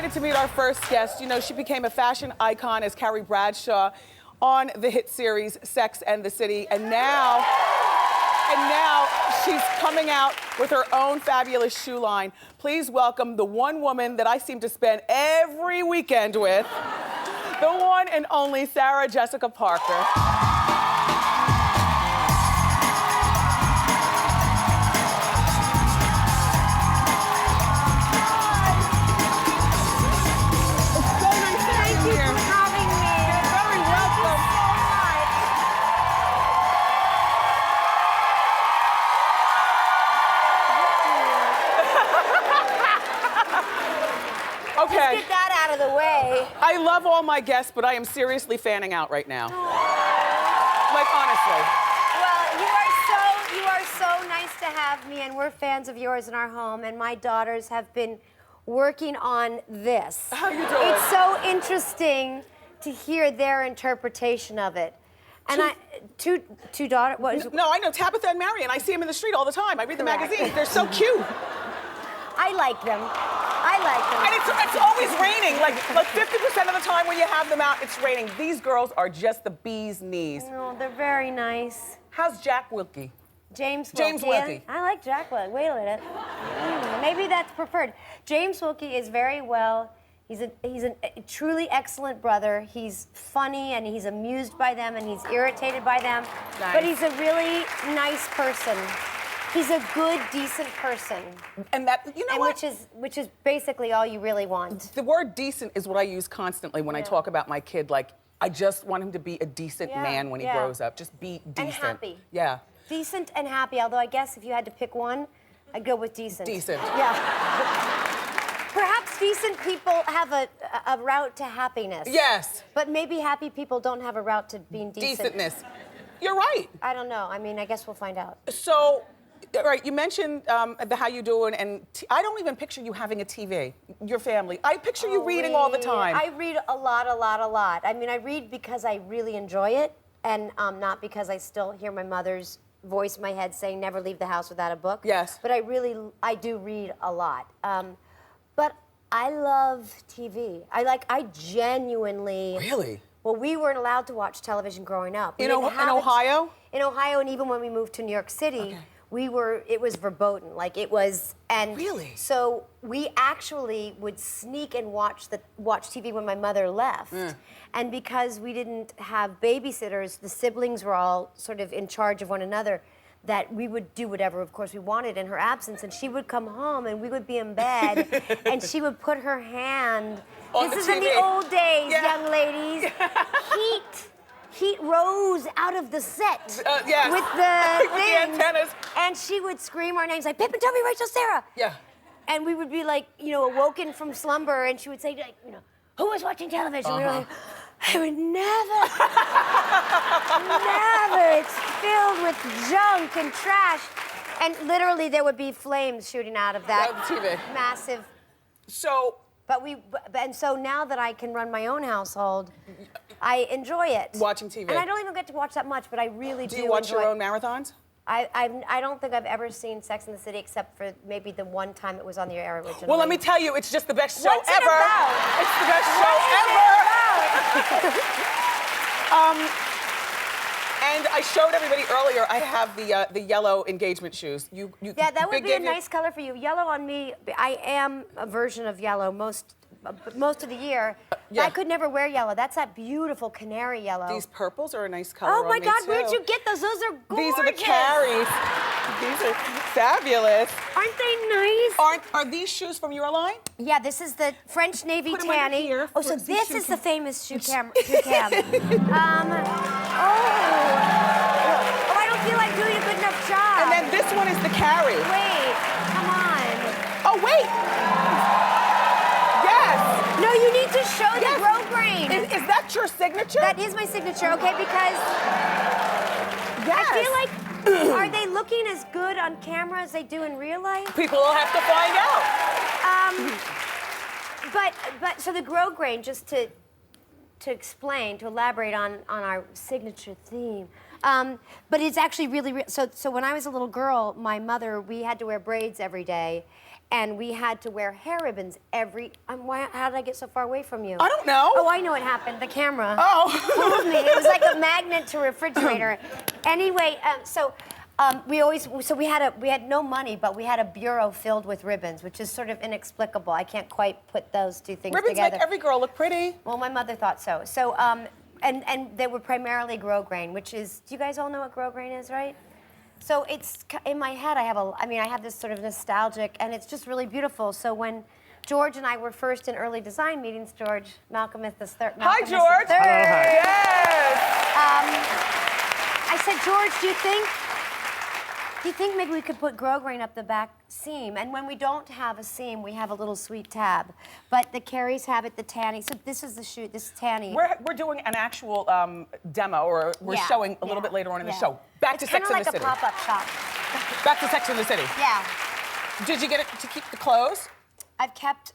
excited to meet our first guest. You know, she became a fashion icon as Carrie Bradshaw on the hit series Sex and the City, and now she's coming out with her own fabulous shoe line. Please welcome the one woman that I seem to spend every weekend with, the one and only Sarah Jessica Parker. Okay. Let's get that out of the way. I love all my guests, but I am seriously fanning out right now. Like, honestly. Well, you are so nice to have me, and we're fans of yours in our home, and my daughters have been working on this. How you doing? It's so interesting to hear their interpretation of it. And two daughters, what is it? No, I know Tabitha and Marion. I see them in the street all the time. I read the Correct. magazines. They're so cute. I like them. I like them. And it's always raining. Like 50% of the time when you have them out, it's raining. These girls are just the bee's knees. No, they're very nice. How's Jack Wilkie? James James Wilkie. I like Jack Wilkie. Wait a minute. Maybe that's preferred. James Wilkie is very well. He's a truly excellent brother. He's funny and he's amused by them and he's irritated by them. Nice. But he's a really nice person. He's a good, decent person. And that, you know what? Which is basically all you really want. The word decent is what I use constantly when I talk about my kid. Like, I just want him to be a decent man when he grows up. Just be decent. And happy. Yeah. Decent and happy, although I guess if you had to pick one, I'd go with decent. Decent. Yeah. Perhaps decent people have a route to happiness. Yes. But maybe happy people don't have a route to being decent. Decentness. You're right. I don't know. I mean, I guess we'll find out. So, all right, you mentioned the how you doing, and I don't even picture you having a TV, your family. I picture you reading all the time. I read a lot. I mean, I read because I really enjoy it, and not because I still hear my mother's voice in my head saying never leave the house without a book. Yes. But I do read a lot. But I love TV. I genuinely... Really? Well, we weren't allowed to watch television growing up. In Ohio? In Ohio, and even when we moved to New York City, it was verboten. Like, it was... And really? So we actually would sneak and watch TV when my mother left. And because we didn't have babysitters, the siblings were all sort of in charge of one another, that we would do whatever, of course, we wanted in her absence. And she would come home, and we would be in bed, and she would put her hand... On this the is in TV. the old days, young ladies. Heat rose out of the set with the with the antennas. And she would scream our names like, Pippin, Toby, Rachel, Sarah. Yeah. And we would be like, you know, awoken from slumber, and she would say, like, you know, who was watching television? We were like, I would never, never. It's filled with junk and trash. And literally there would be flames shooting out of that TV. massive. So. And so now that I can run my own household, I enjoy it. Watching TV. And I don't even get to watch that much, but I really do. Do you watch your own marathons? I don't think I've ever seen Sex and the City except for maybe the one time it was on the air originally. Well, let me tell you, it's just the best show What's it ever. about? It's the best show ever. And I showed everybody earlier, I have the yellow engagement shoes. Yeah, that would be a nice color for you. Yellow on me, I am a version of yellow most of the year. Yeah. I could never wear yellow. That's that beautiful canary yellow. These purples are a nice color Oh my on me, God, too. where'd you get those? Those are gorgeous. These are the Carries. These are fabulous. Aren't they nice? Are these shoes from your line? Yeah, this is the French Navy Put 'em under tanny. here. Oh, so These this shoes is the from- famous shoe cam. Oh, I don't feel like doing a good enough job. And then this one is the Carry. Wait, come on. Oh, wait. Yes. No, you need to show the grow grain. Is that your signature? That is my signature, okay? Because I feel like, are they looking as good on camera as they do in real life? People will have to find out. But so the grow grain, just to explain, to elaborate on our signature theme, But it's actually really, so when I was a little girl, my mother, we had to wear braids every day. And we had to wear hair ribbons every, how did I get so far away from you? I don't know. Oh, I know what happened. The camera pulled me. It was like a magnet to a refrigerator. Anyway, we had no money, but we had a bureau filled with ribbons, which is sort of inexplicable. I can't quite put those two things ribbons together. Make every girl look pretty. Well, my mother thought so. So, and they were primarily grosgrain, which is, do you guys all know what grosgrain is, right? So it's, in my head, I have this sort of nostalgic, and it's just really beautiful. So when George and I were first in early design meetings, George, Malcolm is the third. Hi, George. Hi. Yes. I said, George, do you think maybe we could put grosgrain up the back seam? And when we don't have a seam, we have a little sweet tab. But the Carries have it, the Tanny. So this is the shoot, this is Tanny. We're doing an actual demo, or we're showing a little bit later on in the show. Back to Sex and the City. It's kind of like a pop-up shop. Back to Sex and the City. Yeah. Did you get it to keep the clothes? I've kept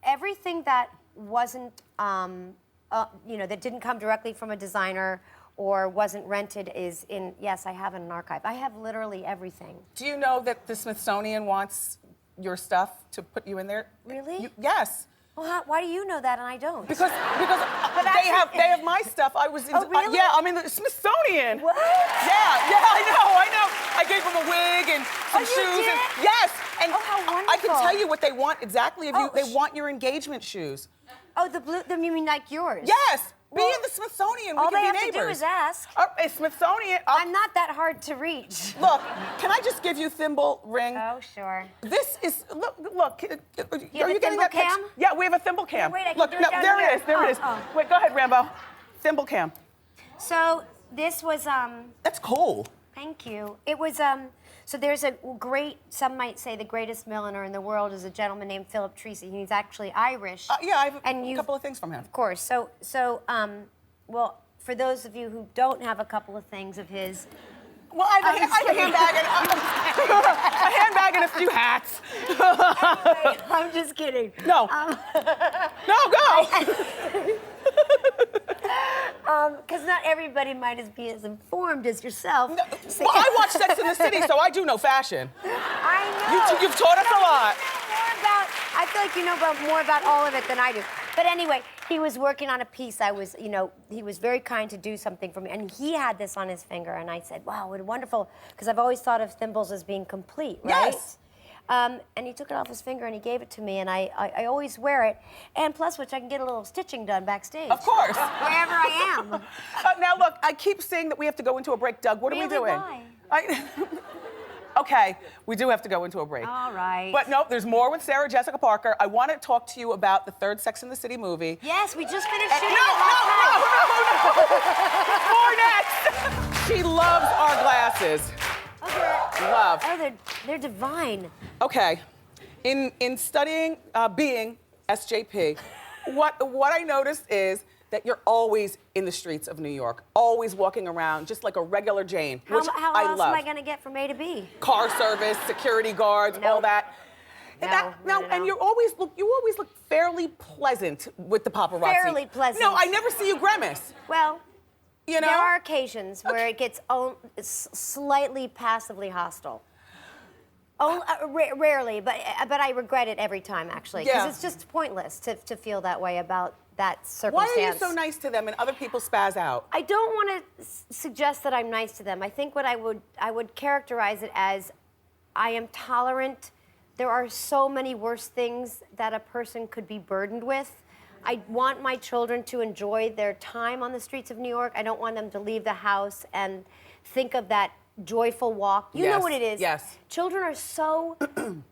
everything that wasn't, that didn't come directly from a designer or wasn't rented is in, yes, I have an archive. I have literally everything. Do you know that the Smithsonian wants your stuff to put you in there? Really? Yes. Well, why do you know that and I don't? Because they have my stuff. I was in, oh, really? Yeah, I'm in the Smithsonian. What? Yeah, I know. I gave them a wig and some shoes. You did? And, yes. And oh, how wonderful. I can tell you what they want exactly of you. They want your engagement shoes. Oh, the blue, you mean like yours? Yes. Be in the Smithsonian. All we can they be have to do is ask. Smithsonian. I'm not that hard to reach. Look, can I just give you thimble ring? Oh, sure. This is look. Are you getting that cam? Yeah, we have a thimble cam. Wait, I can look, do it down there here. it is. There it is. Oh. Wait, go ahead, Rambo. Thimble cam. So this was That's cool. Thank you. It was so there's a great, some might say the greatest milliner in the world is a gentleman named Philip Treacy. He's actually Irish. Yeah, I have a couple of things from him. Of course. Well, for those of you who don't have a couple of things of his. Well, I have a handbag and a few hats. Anyway, I'm just kidding. No. No, go. Because not everybody might be as informed as yourself. No, well, I watch Sex and the City, so I do know fashion. I know. You've taught us a lot. I feel like you know more about all of it than I do. But anyway, he was working on a piece. He was very kind to do something for me. And he had this on his finger. And I said, wow, what wonderful. Because I've always thought of thimbles as being complete, right? Yes. And he took it off his finger and he gave it to me. And I always wear it. And plus which I can get a little stitching done backstage. Of course. Wherever I am. Now, look, I keep saying that we have to go into a break. Doug, what are we doing? Why? Okay, we do have to go into a break. All right. But no, there's more with Sarah Jessica Parker. I want to talk to you about the third Sex and the City movie. Yes, we just finished shooting No. More next. She loves our glasses. Okay. Love. Oh, they're divine. Okay, in studying being SJP, what I noticed is that you're always in the streets of New York, always walking around, just like a regular Jane, which How I else love. am I gonna get from A to B? Car service, security guards, all that. No. And you always look fairly pleasant with the paparazzi. Fairly pleasant. No, I never see you grimace. Well, You know? there are occasions where it gets slightly passively hostile. Rarely, but I regret it every time, actually. Because it's just pointless to feel that way about that circumstance. Why are you so nice to them and other people spaz out? I don't want to suggest that I'm nice to them. I think what I would characterize it as I am tolerant. There are so many worse things that a person could be burdened with. I want my children to enjoy their time on the streets of New York. I don't want them to leave the house and think of that joyful walk. You know what it is. Yes. Children are so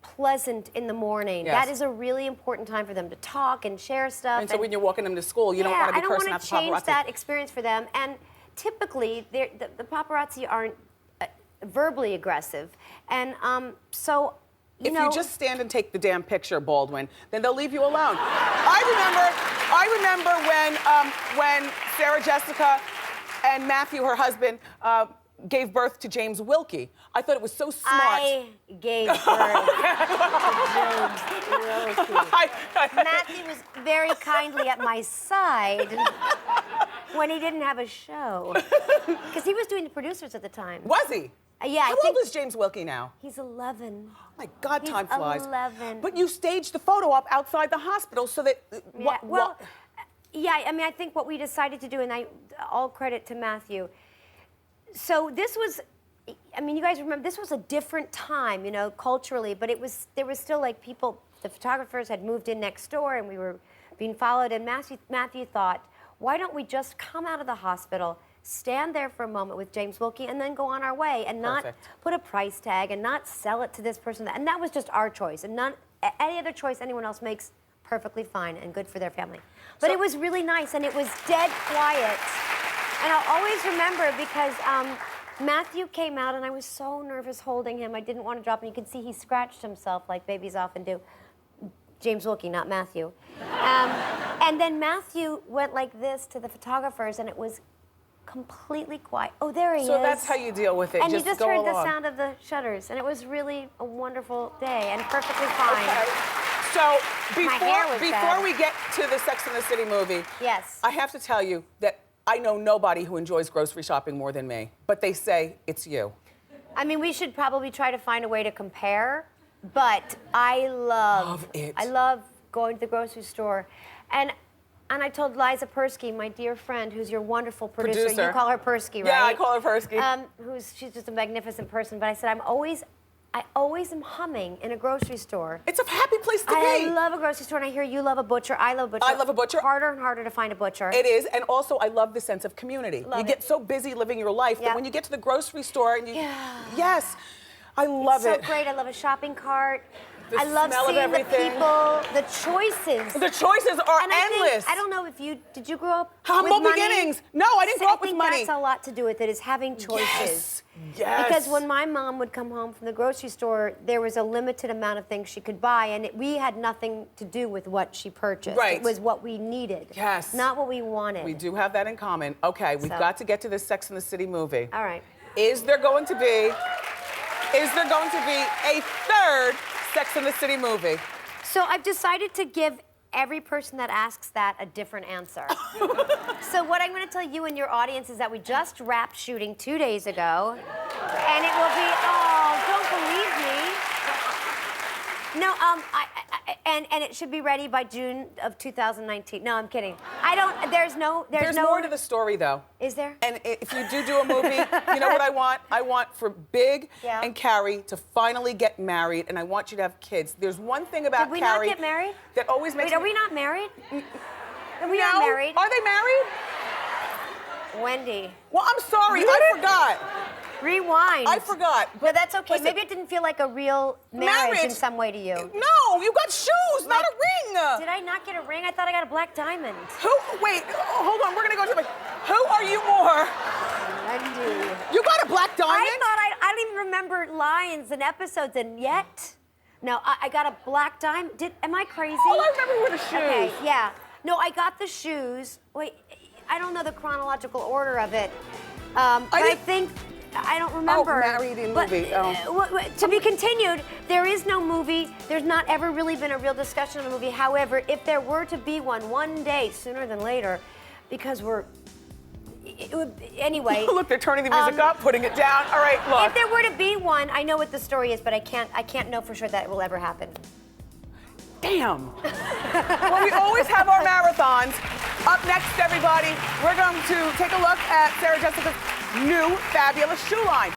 pleasant in the morning. Yes. That is a really important time for them to talk and share stuff. And so when you're walking them to school, you don't want to be cursing out the paparazzi. I don't want to change that experience for them. And typically, the paparazzi aren't verbally aggressive. And so, you know. If you just stand and take the damn picture, Baldwin, then they'll leave you alone. I remember when Sarah Jessica and Matthew, her husband, gave birth to James Wilkie. I thought it was so smart. I gave birth to James Wilkie. Matthew was very kindly at my side. when he didn't have a show. Because he was doing the producers at the time. Was he? Yeah, How old is James Wilkie now? He's 11. Oh my God, time flies. 11. But you staged the photo op outside the hospital so that... Yeah, I mean, I think what we decided to do, and all credit to Matthew. So this was, I mean, you guys remember, this was a different time, you know, culturally, but there was still like people, the photographers had moved in next door and we were being followed, and Matthew thought, why don't we just come out of the hospital, stand there for a moment with James Wilkie, and then go on our way, and not put a price tag, and not sell it to this person. And that was just our choice, and any other choice anyone else makes, perfectly fine and good for their family. But it was really nice, and it was dead quiet. And I'll always remember because Matthew came out, and I was so nervous holding him. I didn't want to drop him. You could see he scratched himself like babies often do. James Wilkie, not Matthew. And then Matthew went like this to the photographers, and it was completely quiet. Oh, there he is. So that's how you deal with it. And just you just go heard along. the sound of the shutters, and it was really a wonderful day and perfectly fine. Okay. So hair was before bad. we get to the Sex and the City movie, Yes. I have to tell you that I know nobody who enjoys grocery shopping more than me, but they say it's you. I mean, we should probably try to find a way to compare, but I love it. I love going to the grocery store, and I told Liza Persky, my dear friend, who's your wonderful producer. You call her Persky, right? Yeah, I call her Persky. She's just a magnificent person. But I said, I always am humming in a grocery store. It's a happy place to be. I love a grocery store, and I hear you love a butcher. I love a butcher. I love a butcher. Harder and harder to find a butcher. It is, and also I love the sense of community. You get so busy living your life that when you get to the grocery store and you, yes, I love it. It's so great. I love a shopping cart. The I love smell of seeing the everything. people, the choices. The choices are And endless. I don't know if did you grow up Humble with money? beginnings. No, I didn't grow up with money. I think that's a lot to do with it, is having choices. Yes. Because when my mom would come home from the grocery store, there was a limited amount of things she could buy, and we had nothing to do with what she purchased. Right. It was what we needed. Yes. Not what we wanted. We do have that in common. Okay, we've got to get to this Sex and the City movie. All right. Is there going to be a third Sex and the City movie? So I've decided to give every person that asks that a different answer. So what I'm going to tell you and your audience is that we just wrapped shooting 2 days ago, and it will be, don't believe me. No, and it should be ready by June of 2019. No, I'm kidding. There's more to the story, though. Is there? And if you do a movie, you know what I want? I want for Big and Carrie to finally get married, and I want you to have kids. There's one thing about Carrie... Did we not get married? That always makes Wait, are we not married? Are we not married? Are they married? Wendy. Well, I'm sorry, I forgot. Rewind. I forgot. But that's okay. Listen, maybe it didn't feel like a real marriage in some way to you. No, you got shoes, not a ring. Did I not get a ring? I thought I got a black diamond. Wait, hold on, we're gonna go to who are you more? Wendy. You got a black diamond? I don't even remember lines and episodes, and yet. No, I got a black diamond. Am I crazy? All I remember were the shoes. Okay, yeah. No, I got the shoes. Wait, I don't know the chronological order of it. I think... I don't remember. Oh, married in movie. To be continued, there is no movie. There's not ever really been a real discussion of a movie. However, if there were to be one day, sooner than later, because anyway. Look, they're turning the music up, putting it down. All right, look. If there were to be one, I know what the story is, but I can't know for sure that it will ever happen. Damn. Well, we always have our marathons. Up next, everybody, we're going to take a look at Sarah Jessica's new fabulous shoe line.